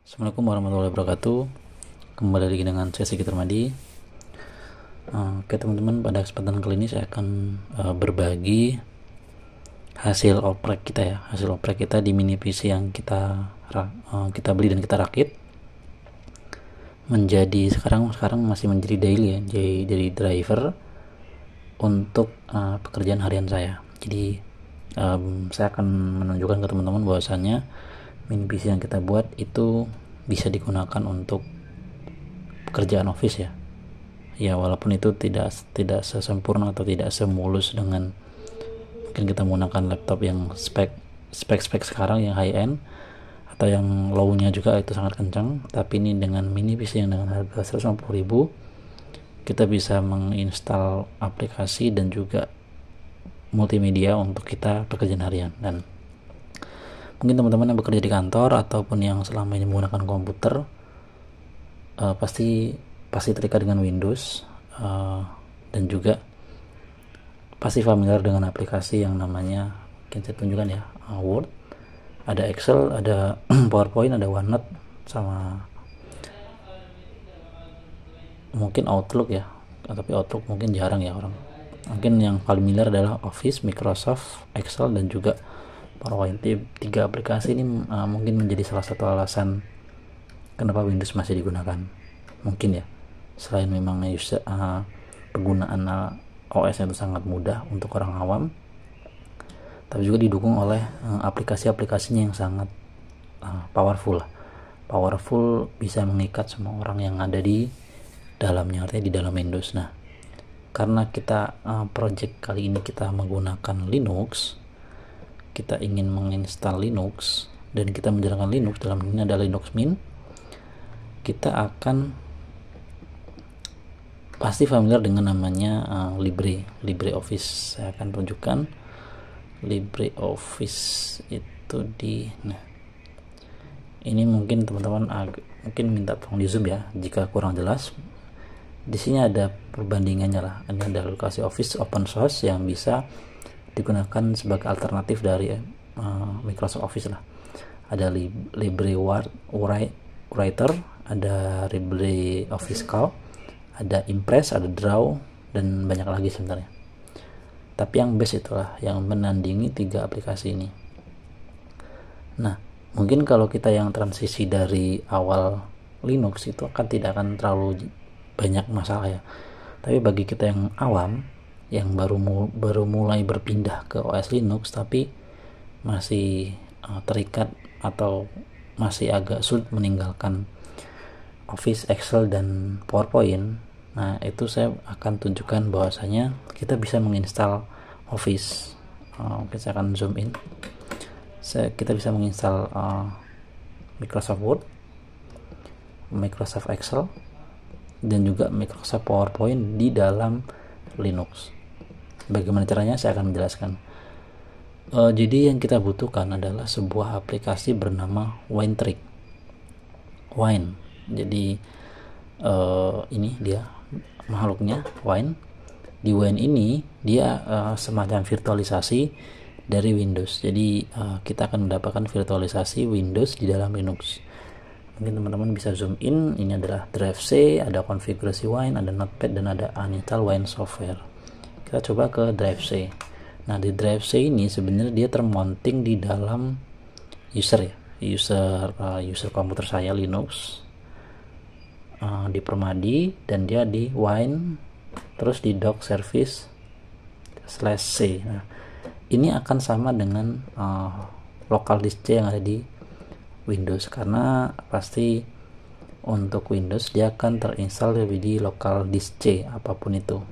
Assalamualaikum warahmatullahi wabarakatuh. Kembali lagi dengan saya Sigit Ramadi. Oke teman-teman, pada kesempatan kali ini saya akan berbagi hasil oprek kita ya. Hasil oprek kita di mini PC yang kita beli dan kita rakit menjadi sekarang masih menjadi daily ya, jadi driver untuk pekerjaan harian saya. Jadi saya akan menunjukkan ke teman-teman bahwasannya mini PC yang kita buat itu bisa digunakan untuk pekerjaan office ya, walaupun itu tidak sesempurna atau tidak semulus dengan mungkin kita menggunakan laptop yang spek sekarang yang high end atau yang low nya juga itu sangat kencang, tapi ini dengan mini PC yang dengan harga 150.000 kita bisa menginstal aplikasi dan juga multimedia untuk kita pekerjaan harian. Dan mungkin teman-teman yang bekerja di kantor ataupun yang selama ini menggunakan komputer pasti terikat dengan Windows dan juga pasti familiar dengan aplikasi yang namanya, mungkin saya tunjukkan ya, Word, ada Excel, ada PowerPoint, ada OneNote, sama mungkin Outlook ya. Tapi Outlook mungkin jarang ya orang. Mungkin yang familiar adalah Office, Microsoft, Excel, dan juga PowerPoint. Tiga aplikasi ini mungkin menjadi salah satu alasan kenapa Windows masih digunakan. Mungkin ya, selain memang penggunaan OS itu sangat mudah untuk orang awam, tapi juga didukung oleh aplikasi-aplikasinya yang sangat powerful, bisa mengikat semua orang yang ada di dalamnya, artinya di dalam Windows. Nah, karena kita project kali ini kita menggunakan Linux, kita ingin menginstal Linux dan kita menjalankan Linux, dalam ini ada Linux Mint, kita akan pasti familiar dengan namanya LibreOffice. Saya akan tunjukkan LibreOffice itu ini mungkin teman-teman mungkin minta tolong di zoom ya jika kurang jelas. Di sini ada perbandingannya lah. Ini ada aplikasi Office open source yang bisa digunakan sebagai alternatif dari Microsoft Office lah. Ada LibreWriter, ada LibreOffice Calc, ada Impress, ada Draw, dan banyak lagi sebenarnya. Tapi yang best itulah yang menandingi tiga aplikasi ini. Nah, mungkin kalau kita yang transisi dari awal Linux itu tidak akan terlalu banyak masalah ya. Tapi bagi kita yang awam, yang baru mulai berpindah ke OS Linux tapi masih terikat atau masih agak sulit meninggalkan Office, Excel, dan PowerPoint, nah itu saya akan tunjukkan bahwasanya kita bisa menginstal Office. Mungkin saya akan zoom in. Kita bisa menginstal Microsoft Word, Microsoft Excel, dan juga Microsoft PowerPoint di dalam Linux. Bagaimana caranya saya akan menjelaskan. Jadi yang kita butuhkan adalah sebuah aplikasi bernama WineTrick. Wine. Jadi ini dia makhluknya, Wine. Di Wine ini dia semacam virtualisasi dari Windows. Jadi kita akan mendapatkan virtualisasi Windows di dalam Linux. Mungkin teman-teman bisa zoom in. Ini adalah drive C, ada konfigurasi Wine, ada notepad, dan ada uninstall Wine software. Kita coba ke drive C. Nah, di drive C ini sebenarnya dia termounting di dalam user komputer saya Linux, di Permadi, dan dia di Wine, terus di dock service/c. Nah, ini akan sama dengan local disk C yang ada di Windows, karena pasti untuk Windows dia akan terinstall di local disk C apapun itu.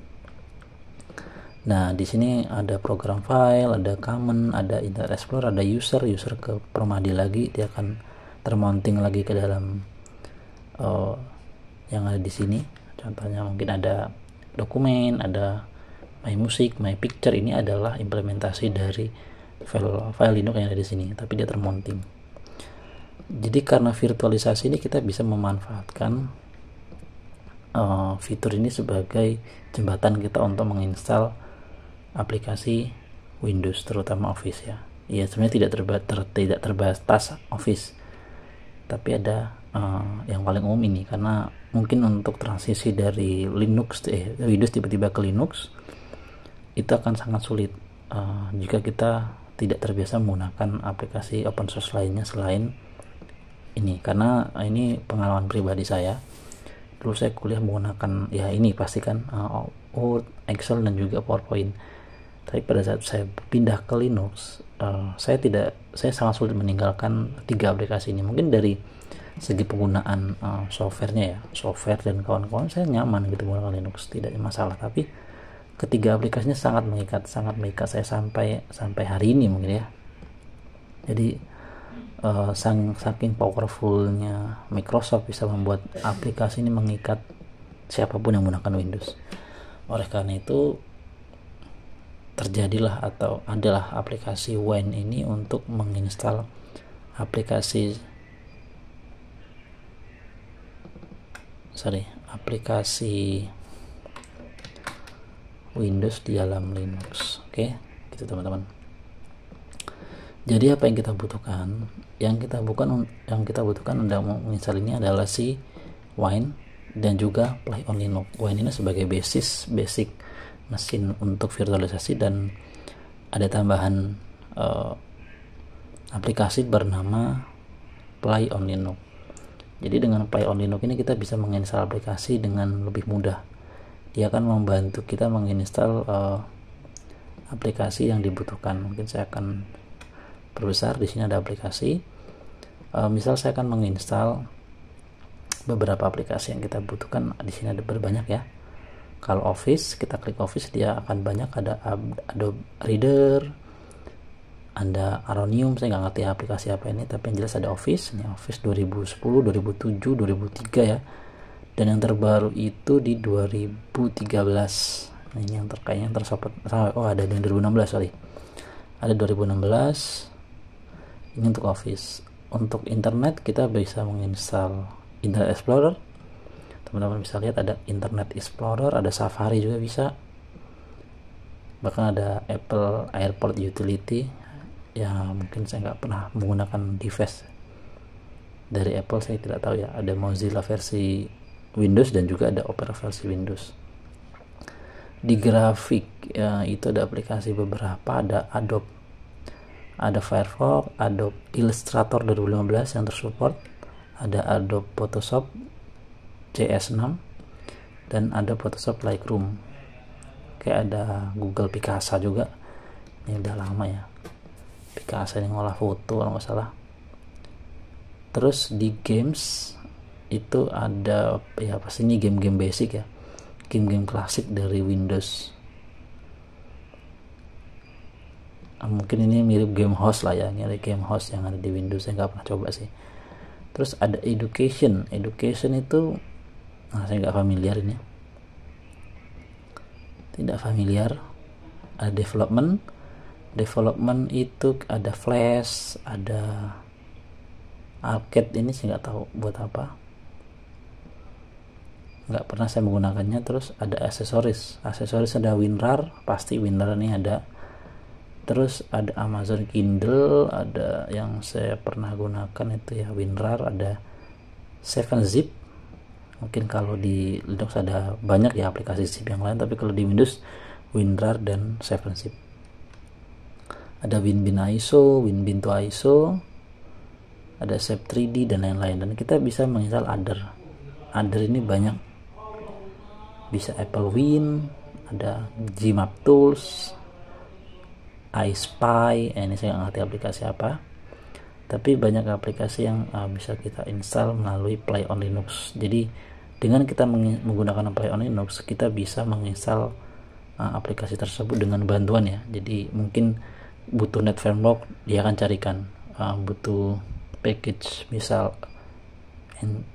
Nah, di sini ada program file, ada common, ada Internet Explorer, ada user ke Permadi lagi, dia akan termounting lagi ke dalam yang ada di sini. Contohnya mungkin ada dokumen, ada My Music, My Picture. Ini adalah implementasi dari file Linux yang ada di sini, tapi dia termounting. Jadi karena virtualisasi ini kita bisa memanfaatkan fitur ini sebagai jembatan kita untuk menginstal aplikasi Windows, terutama Office ya. Ya sebenarnya tidak terbatas Office, tapi ada yang paling umum ini, karena mungkin untuk transisi dari Windows tiba-tiba ke Linux itu akan sangat sulit jika kita tidak terbiasa menggunakan aplikasi open source lainnya selain ini. Karena ini pengalaman pribadi saya, dulu saya kuliah menggunakan ya ini pastikan Word, Excel dan juga PowerPoint. Tapi pada saat saya pindah ke Linux, saya sangat sulit meninggalkan 3 aplikasi ini. Mungkin dari segi penggunaan softwarenya ya, software dan kawan-kawan saya nyaman gitu menggunakan Linux, tidak ada masalah. Tapi ketiga aplikasinya sangat mengikat saya sampai hari ini mungkin ya. Jadi saking powerfulnya Microsoft bisa membuat aplikasi ini mengikat siapapun yang menggunakan Windows. Oleh karena itu terjadilah atau adalah aplikasi Wine ini untuk menginstal aplikasi Windows di dalam Linux. Oke, gitu teman-teman. Jadi apa yang kita butuhkan? Yang kita butuhkan untuk menginstal ini adalah si Wine dan juga Play on Linux. Wine ini sebagai basic mesin untuk virtualisasi, dan ada tambahan aplikasi bernama Play on Linux. Jadi dengan Play on Linux ini kita bisa menginstal aplikasi dengan lebih mudah. Dia akan membantu kita menginstal aplikasi yang dibutuhkan. Mungkin saya akan perbesar. Di sini ada aplikasi. Misal saya akan menginstal beberapa aplikasi yang kita butuhkan. Di sini ada berbanyak ya. Kalau Office, kita klik Office, dia akan banyak. Ada Adobe Reader, ada Aronium, saya nggak ngerti aplikasi apa ini, tapi yang jelas ada Office. Ini Office 2010, 2007, 2003 ya. Dan yang terbaru itu di 2013. Nah, ini yang terkayaknya tersopot. Oh, ada yang 2016 sorry. Ada 2016. Ini untuk Office. Untuk internet kita bisa menginstal Internet Explorer. Teman-teman bisa lihat ada Internet Explorer, ada Safari juga bisa. Bahkan ada Apple Airport Utility. Ya mungkin saya nggak pernah menggunakan device dari Apple, saya tidak tahu ya. Ada Mozilla versi Windows dan juga ada Opera versi Windows. Di grafik ya, itu ada aplikasi beberapa, ada Adobe, ada Firefox, Adobe Illustrator 2015 yang tersupport, ada Adobe Photoshop CS6, dan ada Photoshop Lightroom. Kayak ada Google Picasa juga, ini udah lama ya. Picasa yang ngolah foto kalau nggak salah. Terus di games itu ada ya pasti ini game-game basic ya, game-game klasik dari Windows. Mungkin ini mirip game host lah ya, ini ada game host yang ada di Windows, saya nggak pernah coba sih. Terus ada education itu saya nggak familiar ini, tidak familiar. Ada development itu ada Flash, ada Arcade, ini saya nggak tahu buat apa, nggak pernah saya menggunakannya. Terus ada aksesoris ada WinRAR, pasti WinRAR ini ada. Terus ada Amazon Kindle, ada yang saya pernah gunakan itu ya WinRAR, ada 7zip. Mungkin kalau di Linux ada banyak ya aplikasi zip yang lain, tapi kalau di Windows WinRAR dan 7zip. Ada WinBin ISO, WinBin to ISO, ada Shape 3D dan lain-lain. Dan kita bisa menginstal Other ini banyak, bisa Apple Win, ada Gmap Tools, iSpy. Ini saya nggak ngerti aplikasi apa, tapi banyak aplikasi yang bisa kita install melalui Play on Linux. Jadi dengan kita menggunakan Play on Linux, kita bisa menginstal aplikasi tersebut dengan bantuan ya. Jadi mungkin butuh net framework, dia akan carikan. Butuh package misal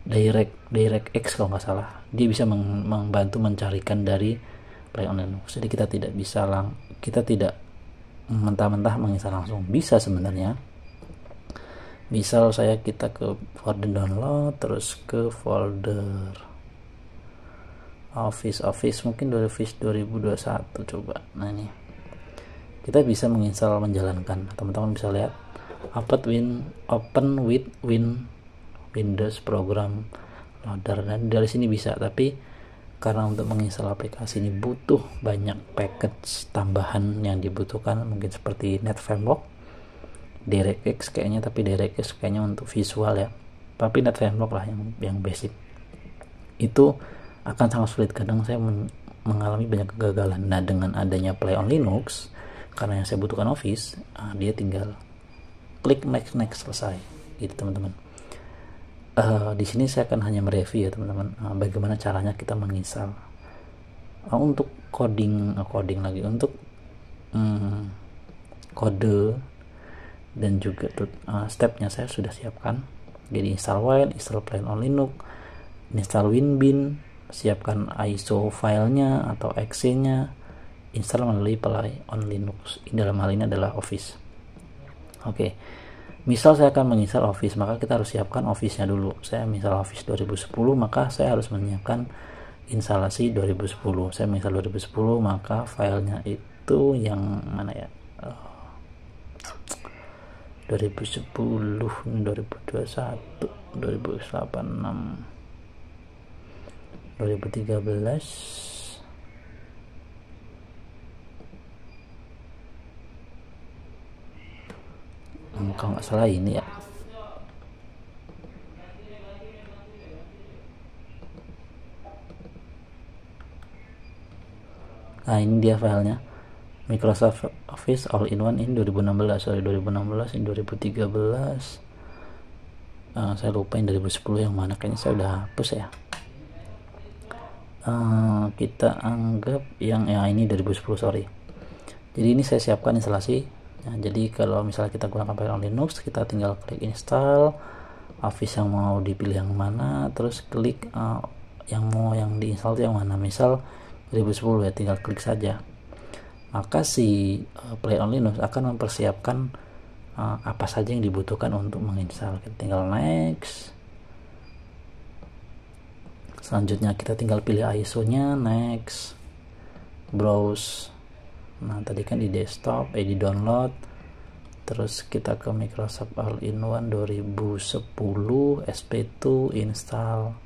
DirectX kalau nggak salah, dia bisa membantu mencarikan dari Play on Linux. Jadi kita tidak mentah-mentah menginstal langsung. Bisa sebenarnya. Misal kita ke folder download, terus ke folder Office mungkin dari Office 2021 coba. Nah ini kita bisa menginstal menjalankan. Teman-teman bisa lihat open with Windows program loader, dan dari sini bisa. Tapi karena untuk menginstal aplikasi ini butuh banyak package tambahan yang dibutuhkan, mungkin seperti NetFramework, DirectX kayaknya, tapi DirectX kayaknya untuk visual ya, tapi NetFramework lah yang basic, itu akan sangat sulit. Kadang saya mengalami banyak kegagalan. Nah, dengan adanya Play on Linux, karena yang saya butuhkan Office, dia tinggal klik next selesai gitu teman-teman. Di sini saya akan hanya mereview ya teman-teman, bagaimana caranya kita menginstal. Untuk coding lagi, untuk kode dan juga stepnya saya sudah siapkan. Jadi install Wine, install Play on Linux, install WinBin, siapkan ISO filenya atau exe-nya, install melalui Play on Linux. Ini dalam hal ini adalah Office. Oke. Misal saya akan menginstal Office, maka kita harus siapkan Office-nya dulu. Saya misal Office 2010, maka saya harus menyiapkan instalasi 2010. Saya misal 2010, maka filenya itu yang mana ya? 2010, 2021, 2086, 2013. Kalau nggak salah ini ya. Nah, ini dia filenya, Microsoft Office All-in-One in 2016, sorry 2016 in 2013. Saya lupa yang 2010 yang mana, kayaknya saya udah hapus ya. Kita anggap yang ini 2010, sorry. Jadi ini saya siapkan instalasi. Nah, jadi kalau misalnya kita gunakan Play on Linux, kita tinggal klik install Office yang mau dipilih yang mana, terus klik yang diinstal itu yang mana. Misal 2010 ya, tinggal klik saja. Maka si Play on Linux akan mempersiapkan apa saja yang dibutuhkan untuk menginstal. Kita tinggal next. Selanjutnya kita tinggal pilih ISO-nya, next, browse. Nah, tadi kan di desktop, di download, terus kita ke Microsoft All-in-One 2010 SP2 install,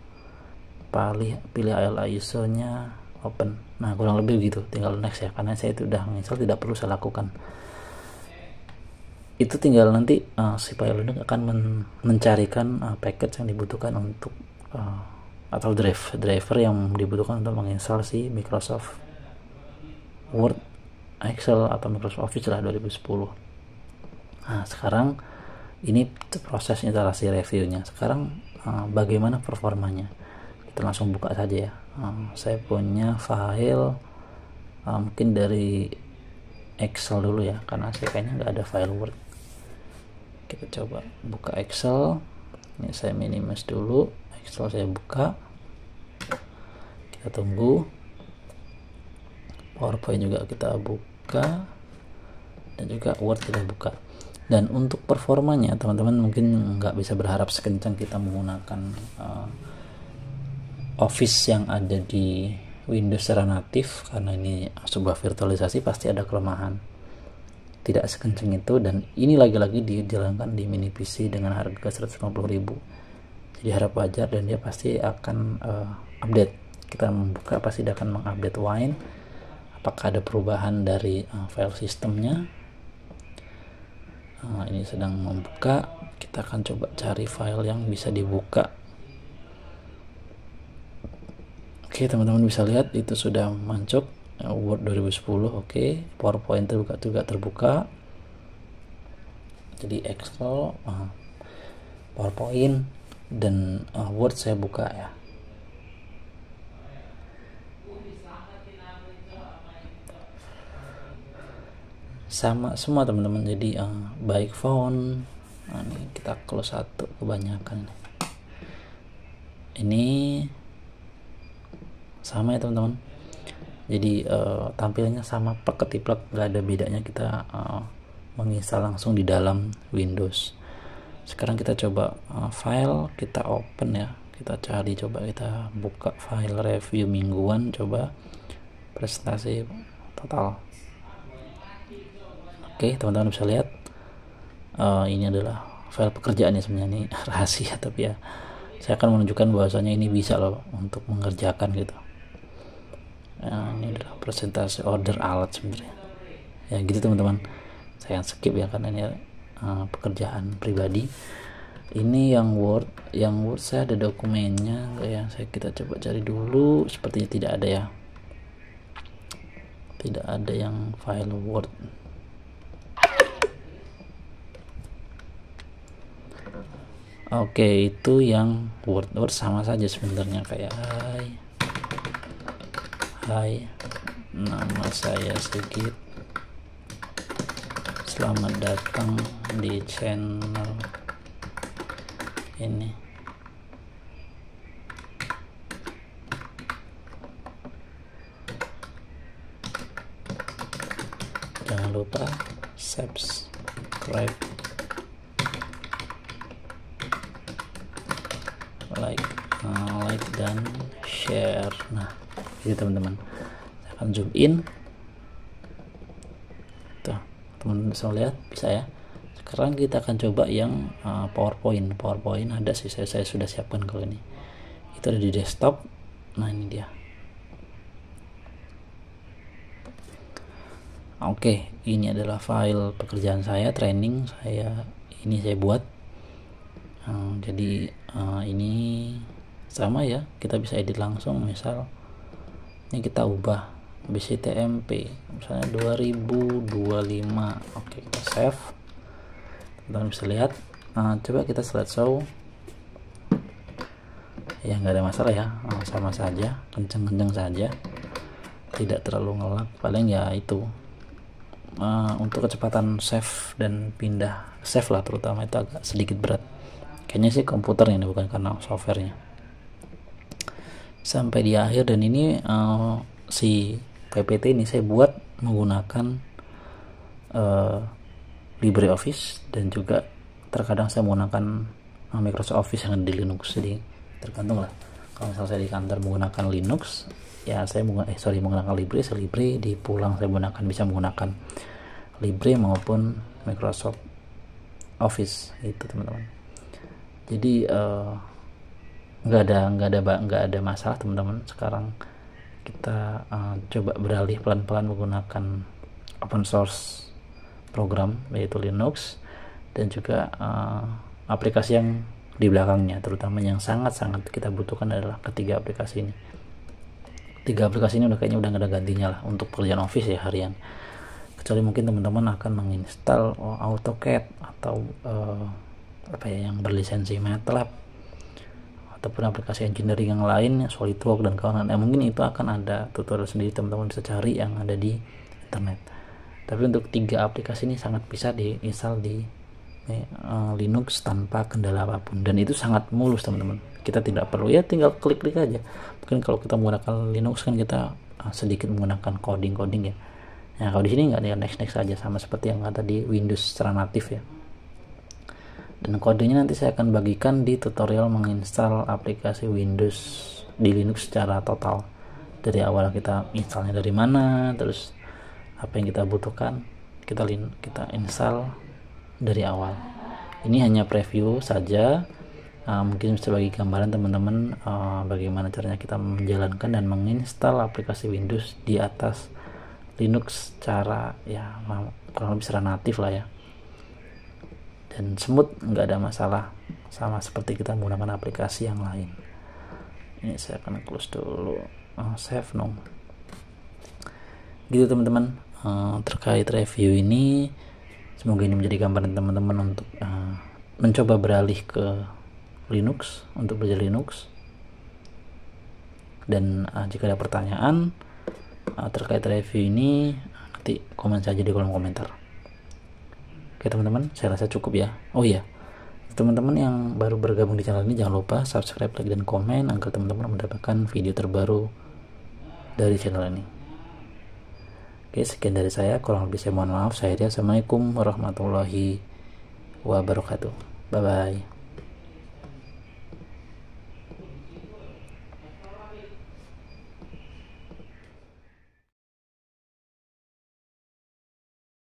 pilih ISO-nya, open. Nah, kurang lebih gitu, tinggal next ya, karena saya itu udah menginstal, tidak perlu saya lakukan. Itu tinggal nanti si Play on Linux akan mencarikan package yang dibutuhkan untuk atau driver yang dibutuhkan untuk menginstal si Microsoft Word, Excel atau Microsoft Office lah 2010. Nah, sekarang ini proses instalasi reviewnya. Sekarang bagaimana performanya? Kita langsung buka saja ya. Saya punya file mungkin dari Excel dulu ya, karena saya kayaknya nggak ada file Word. Kita coba buka Excel. Ini saya minimize dulu. Excel saya buka. Kita tunggu. PowerPoint juga kita buka, dan juga Word kita buka. Dan untuk performanya teman-teman mungkin nggak bisa berharap sekencang kita menggunakan Office yang ada di Windows secara natif, karena ini sebuah virtualisasi, pasti ada kelemahan. Tidak sekencang itu, dan ini lagi-lagi dijalankan di mini PC dengan harga 150.000. Jadi harap wajar, dan dia pasti akan update. Kita membuka pasti dia akan mengupdate Wine. Apakah ada perubahan dari file sistemnya? Ini sedang membuka. Kita akan coba cari file yang bisa dibuka. Oke, teman-teman bisa lihat itu sudah mancuk. Word 2010, oke. PowerPoint juga terbuka. Jadi Excel, PowerPoint, dan Word saya buka ya. Sama semua teman-teman, jadi baik font, ini kita close satu, kebanyakan ini sama ya teman-teman. Jadi tampilannya sama, plek ketiplek, nggak ada bedanya. Kita menginstal langsung di dalam Windows. Sekarang kita coba file, kita open ya, kita cari, coba kita buka file review mingguan, coba presentasi total. Oke, teman-teman bisa lihat ini adalah file pekerjaan ya, sebenarnya ini rahasia, tapi ya saya akan menunjukkan bahwasanya ini bisa loh untuk mengerjakan gitu. Ini adalah presentasi order alat sebenarnya ya, gitu teman-teman. Saya skip ya karena ini pekerjaan pribadi. Ini yang Word saya ada dokumennya enggak ya, kita coba cari dulu. Sepertinya tidak ada ya, tidak ada yang file Word. Oke, itu yang Word sama saja sebenarnya, kayak hai nama saya Sigit, selamat datang di channel ini. Jangan lupa subscribe, like dan share. Nah, ini teman-teman, saya akan zoom in. Tuh, teman-teman bisa lihat, bisa ya. Sekarang kita akan coba yang PowerPoint ada sih, saya sudah siapkan. Kalau ini itu ada di desktop. Nah, ini dia. Oke, ini adalah file pekerjaan saya, training saya, ini saya buat. Jadi ini sama ya, kita bisa edit langsung. Misal ini kita ubah BCTMP misalnya 2025. Oke, kita save. Teman-teman bisa lihat. Coba kita slideshow ya, nggak ada masalah ya, sama saja, kenceng-kenceng saja, tidak terlalu ngelak. Paling ya itu untuk kecepatan save dan pindah save lah, terutama itu agak sedikit berat. Kayaknya sih komputernya ini, bukan karena softwarenya. Sampai di akhir, dan ini si PPT ini saya buat menggunakan LibreOffice, dan juga terkadang saya menggunakan Microsoft Office yang ada di Linux. Jadi tergantung lah. Kalau misalnya saya di kantor menggunakan Linux ya, saya menggunakan Libre. Di pulang saya bisa menggunakan Libre maupun Microsoft Office itu teman-teman. Jadi nggak ada masalah teman-teman. Sekarang kita coba beralih pelan-pelan menggunakan open source program, yaitu Linux, dan juga aplikasi yang di belakangnya, terutama yang sangat-sangat kita butuhkan adalah ketiga aplikasi ini. Tiga aplikasi ini kayaknya udah nggak ada gantinya lah untuk pekerjaan Office ya harian, kecuali mungkin teman-teman akan menginstal AutoCAD atau yang berlisensi MATLAB, ataupun aplikasi engineering yang lain, SolidWorks dan kawan-kawan. Mungkin itu akan ada tutorial sendiri, teman-teman bisa cari yang ada di internet. Tapi untuk tiga aplikasi ini sangat bisa diinstal di Linux tanpa kendala apapun, dan itu sangat mulus teman-teman. Kita tidak perlu ya, tinggal klik-klik aja. Mungkin kalau kita menggunakan Linux kan kita sedikit menggunakan coding ya. Nah, kalau di sini nggak, tinggal next aja, sama seperti yang ada di Windows secara natif ya. Dan kodenya nanti saya akan bagikan di tutorial menginstal aplikasi Windows di Linux secara total, dari awal kita instalnya dari mana, terus apa yang kita butuhkan, kita install dari awal. Ini hanya preview saja, mungkin bisa bagi gambaran teman-teman bagaimana caranya kita menjalankan dan menginstal aplikasi Windows di atas Linux secara ya kurang lebih secara natif lah ya, dan smooth, nggak ada masalah, sama seperti kita menggunakan aplikasi yang lain. Ini saya akan close dulu, save no. Gitu teman-teman, terkait review ini. Semoga ini menjadi gambaran teman-teman untuk mencoba beralih ke Linux, untuk belajar Linux. Dan jika ada pertanyaan terkait review ini, nanti komen saja di kolom komentar. Oke teman-teman, saya rasa cukup ya. Oh iya, teman-teman yang baru bergabung di channel ini, jangan lupa subscribe, like, dan komen agar teman-teman mendapatkan video terbaru dari channel ini. Oke, sekian dari saya, kurang lebih saya mohon maaf. Assalamualaikum warahmatullahi wabarakatuh. Bye bye.